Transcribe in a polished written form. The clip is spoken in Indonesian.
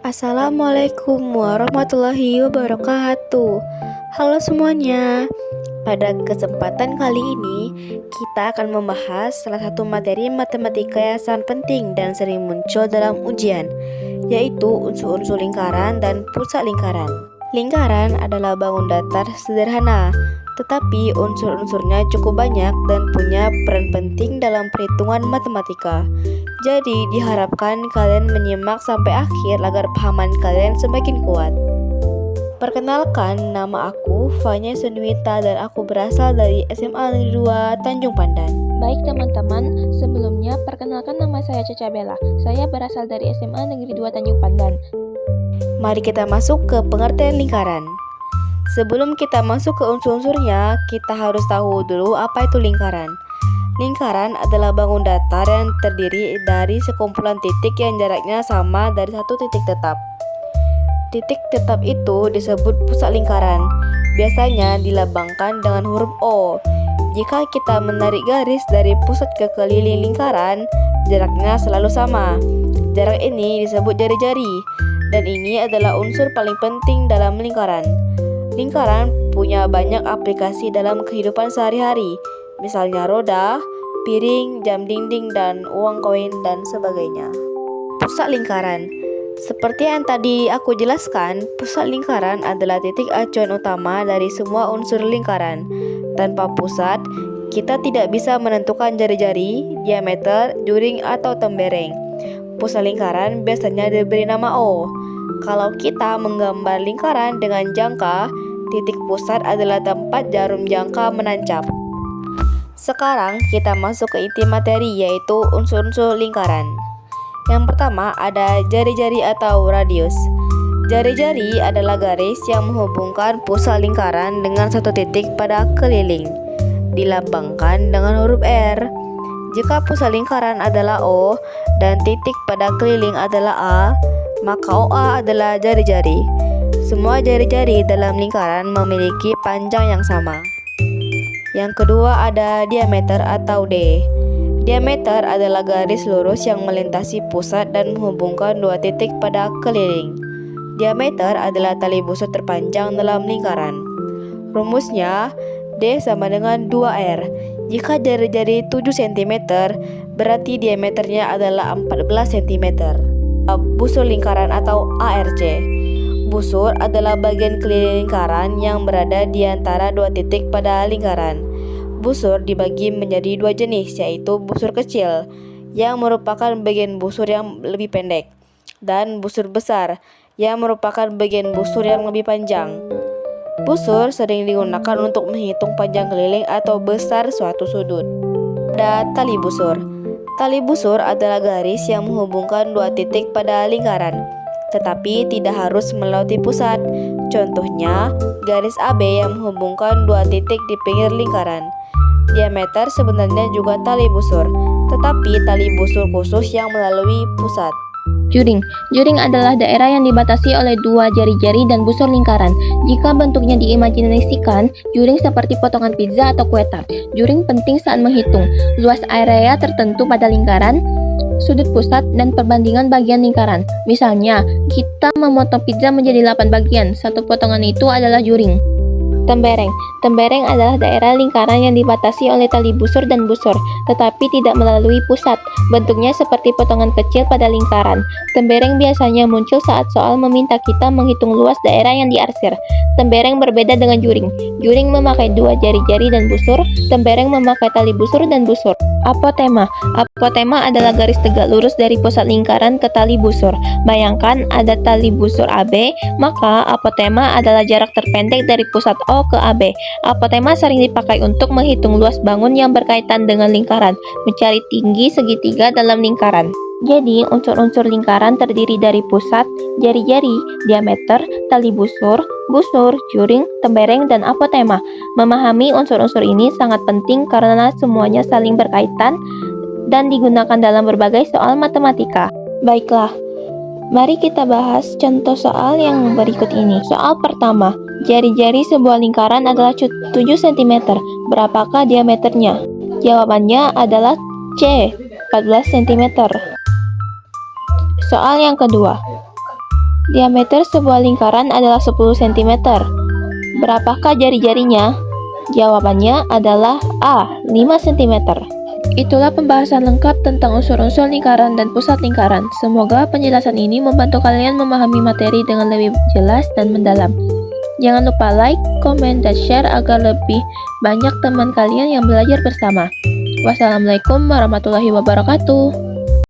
Assalamualaikum warahmatullahi wabarakatuh. Halo semuanya. Pada kesempatan kali ini, kita akan membahas salah satu materi matematika yang sangat penting dan sering muncul dalam ujian, yaitu unsur-unsur lingkaran dan pusat lingkaran. Lingkaran adalah bangun datar sederhana, tetapi unsur-unsurnya cukup banyak dan punya peran penting dalam perhitungan matematika. Jadi diharapkan kalian menyimak sampai akhir agar pahaman kalian semakin kuat. Perkenalkan, nama aku Fanya Sunwita dan aku berasal dari SMA Negeri 2 Tanjung Pandan. Baik teman-teman, sebelumnya perkenalkan nama saya Caca Bella. Saya berasal dari SMA Negeri 2 Tanjung Pandan. Mari kita masuk ke pengertian lingkaran. Sebelum kita masuk ke unsur-unsurnya, kita harus tahu dulu apa itu lingkaran. Lingkaran adalah bangun datar yang terdiri dari sekumpulan titik yang jaraknya sama dari satu titik tetap. Titik tetap itu disebut pusat lingkaran. Biasanya dilambangkan dengan huruf O. Jika kita menarik garis dari pusat ke keliling lingkaran, jaraknya selalu sama. Jarak ini disebut jari-jari, dan ini adalah unsur paling penting dalam lingkaran. Lingkaran punya banyak aplikasi dalam kehidupan sehari-hari, misalnya roda, piring, jam dinding, dan uang koin, dan sebagainya. Pusat lingkaran. Seperti yang tadi aku jelaskan, pusat lingkaran adalah titik acuan utama dari semua unsur lingkaran. Tanpa pusat, kita tidak bisa menentukan jari-jari, diameter, juring, atau tembereng. Pusat lingkaran biasanya diberi nama O. Kalau kita menggambar lingkaran dengan jangka, titik pusat adalah tempat jarum jangka menancap. Sekarang kita masuk ke inti materi, yaitu unsur-unsur lingkaran. Yang pertama ada jari-jari atau radius. Jari-jari adalah garis yang menghubungkan pusat lingkaran dengan satu titik pada keliling, dilambangkan dengan huruf R. Jika pusat lingkaran adalah O dan titik pada keliling adalah A, maka OA adalah jari-jari. Semua jari-jari dalam lingkaran memiliki panjang yang sama. Yang kedua ada diameter atau D. Diameter adalah garis lurus yang melintasi pusat dan menghubungkan dua titik pada keliling. Diameter adalah tali busur terpanjang dalam lingkaran. Rumusnya, D sama dengan 2R. Jika jari-jari 7 cm, berarti diameternya adalah 14 cm. Busur lingkaran atau ARC. Busur adalah bagian keliling lingkaran yang berada di antara dua titik pada lingkaran. Busur dibagi menjadi dua jenis, yaitu busur kecil, yang merupakan bagian busur yang lebih pendek, dan busur besar, yang merupakan bagian busur yang lebih panjang. Busur sering digunakan untuk menghitung panjang keliling atau besar suatu sudut. Ada tali busur. Tali busur adalah garis yang menghubungkan dua titik pada lingkaran, tetapi tidak harus melewati pusat. Contohnya, garis AB yang menghubungkan dua titik di pinggir lingkaran. Diameter sebenarnya juga tali busur, tetapi tali busur khusus yang melalui pusat. Juring. Juring adalah daerah yang dibatasi oleh dua jari-jari dan busur lingkaran. Jika bentuknya diimajinasikan, juring seperti potongan pizza atau kue tart. Juring penting saat menghitung luas area tertentu pada lingkaran, sudut pusat, dan perbandingan bagian lingkaran. Misalnya, kita memotong pizza menjadi 8 bagian. Satu potongan itu adalah juring. Tembereng. Tembereng adalah daerah lingkaran yang dibatasi oleh tali busur dan busur, tetapi tidak melalui pusat. Bentuknya seperti potongan kecil pada lingkaran. Tembereng biasanya muncul saat soal meminta kita menghitung luas daerah yang diarsir. Tembereng berbeda dengan juring. Juring memakai dua jari-jari dan busur, tembereng memakai tali busur dan busur. Apotema. Apotema adalah garis tegak lurus dari pusat lingkaran ke tali busur. Bayangkan ada tali busur AB, maka apotema adalah jarak terpendek dari pusat O ke AB. Apotema sering dipakai untuk menghitung luas bangun yang berkaitan dengan lingkaran, mencari tinggi segitiga dalam lingkaran. Jadi, unsur-unsur lingkaran terdiri dari pusat, jari-jari, diameter, tali busur, juring, tembereng, dan apotema. Memahami unsur-unsur ini sangat penting karena semuanya saling berkaitan dan digunakan dalam berbagai soal matematika. Baiklah, mari kita bahas contoh soal yang berikut ini. Soal pertama, jari-jari sebuah lingkaran adalah 7 cm. Berapakah diameternya? Jawabannya adalah C, 14 cm. Soal yang kedua. Diameter sebuah lingkaran adalah 10 cm. Berapakah jari-jarinya? Jawabannya adalah A. 5 cm. Itulah pembahasan lengkap tentang unsur-unsur lingkaran dan pusat lingkaran. Semoga penjelasan ini membantu kalian memahami materi dengan lebih jelas dan mendalam. Jangan lupa like, komen, dan share agar lebih banyak teman kalian yang belajar bersama. Wassalamualaikum warahmatullahi wabarakatuh.